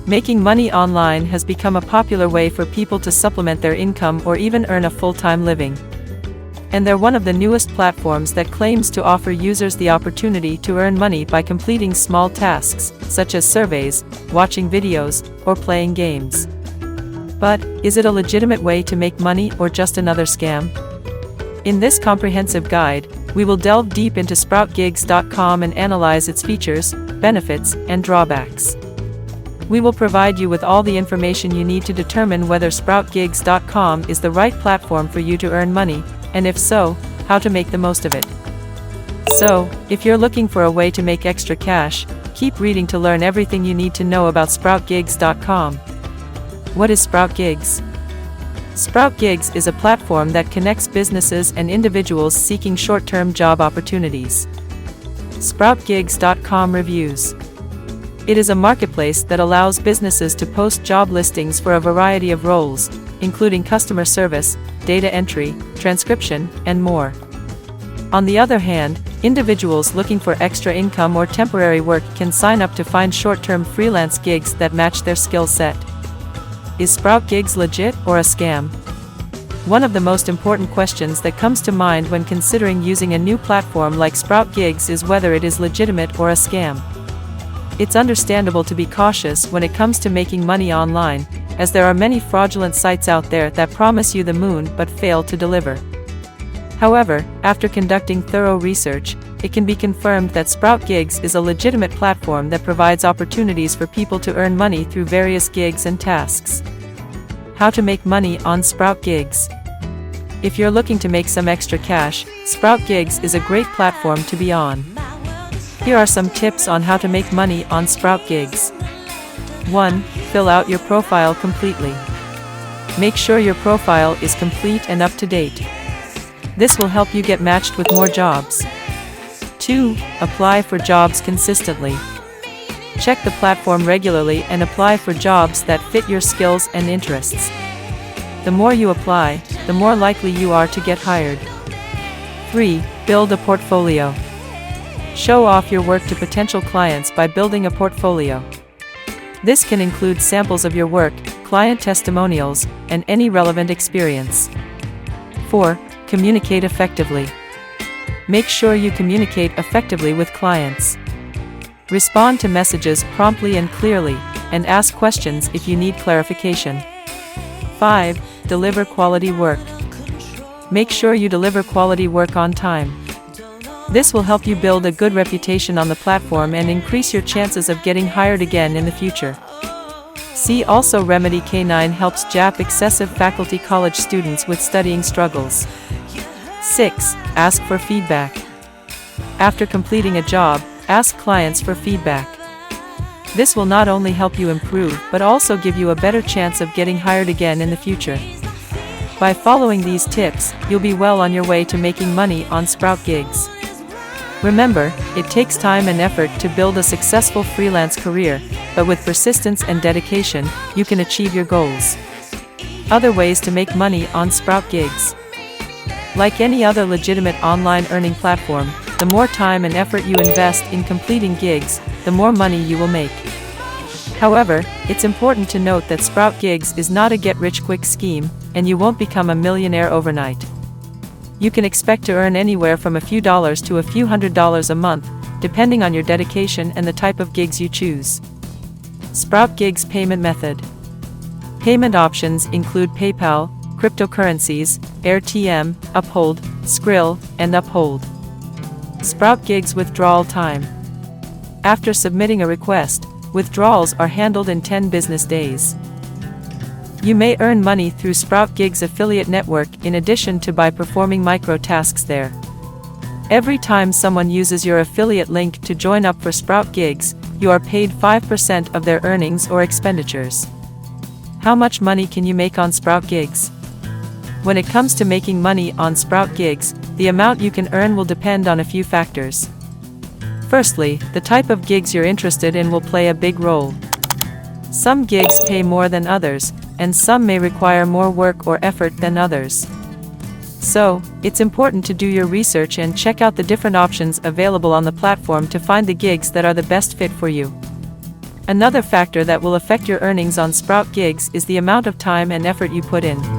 Making money online has become a popular way for people to supplement their income or even earn a full-time living. And they're one of the newest platforms that claims to offer users the opportunity to earn money by completing small tasks, such as surveys, watching videos, or playing games. But, is it a legitimate way to make money or just another scam? In this comprehensive guide, we will delve deep into SproutGigs.com and analyze its features, benefits, and drawbacks. We will provide you with all the information you need to determine whether SproutGigs.com is the right platform for you to earn money, and if so, how to make the most of it. So, if you're looking for a way to make extra cash, keep reading to learn everything you need to know about SproutGigs.com. What is SproutGigs? SproutGigs is a platform that connects businesses and individuals seeking short-term job opportunities. SproutGigs.com reviews. It is a marketplace that allows businesses to post job listings for a variety of roles, including customer service, data entry, transcription, and more. On the other hand, individuals looking for extra income or temporary work can sign up to find short-term freelance gigs that match their skill set. Is SproutGigs legit or a scam? One of the most important questions that comes to mind when considering using a new platform like SproutGigs is whether it is legitimate or a scam. It's understandable to be cautious when it comes to making money online, as there are many fraudulent sites out there that promise you the moon but fail to deliver. However, after conducting thorough research, it can be confirmed that SproutGigs is a legitimate platform that provides opportunities for people to earn money through various gigs and tasks. How to make money on SproutGigs. If you're looking to make some extra cash, SproutGigs is a great platform to be on. Here are some tips on how to make money on SproutGigs. 1. Fill out your profile completely. Make sure your profile is complete and up to date. This will help you get matched with more jobs. 2. Apply for jobs consistently. Check the platform regularly and apply for jobs that fit your skills and interests. The more you apply, the more likely you are to get hired. 3. Build a portfolio. Show off your work to potential clients by building a portfolio. This can include samples of your work, client testimonials, and any relevant experience. 4. Communicate effectively. Make sure you communicate effectively with clients. Respond to messages promptly and clearly, and ask questions if you need clarification. 5. Deliver quality work. Make sure you deliver quality work on time. This will help you build a good reputation on the platform and increase your chances of getting hired again in the future. See also Remedy K9 helps JAP excessive faculty college students with studying struggles. 6. Ask for feedback. After completing a job, ask clients for feedback. This will not only help you improve but also give you a better chance of getting hired again in the future. By following these tips, you'll be well on your way to making money on SproutGigs. Remember, it takes time and effort to build a successful freelance career, but with persistence and dedication, you can achieve your goals. Other ways to make money on SproutGigs. Like any other legitimate online earning platform, the more time and effort you invest in completing gigs, the more money you will make. However, it's important to note that SproutGigs is not a get-rich-quick scheme, and you won't become a millionaire overnight. You can expect to earn anywhere from a few dollars to a few $100s a month, depending on your dedication and the type of gigs you choose. SproutGigs payment method. Payment options include PayPal, cryptocurrencies, AirTM, Uphold, Skrill, and Uphold. SproutGigs withdrawal time. After submitting a request, withdrawals are handled in 10 business days. You may earn money through SproutGigs affiliate network in addition to by performing micro tasks there. Every time someone uses your affiliate link to join up for SproutGigs, you are paid 5% of their earnings or expenditures. How much money can you make on SproutGigs? When it comes to making money on SproutGigs, the amount you can earn will depend on a few factors. Firstly, the type of gigs you're interested in will play a big role. Some gigs pay more than others, and some may require more work or effort than others. So, it's important to do your research and check out the different options available on the platform to find the gigs that are the best fit for you. Another factor that will affect your earnings on SproutGigs is the amount of time and effort you put in.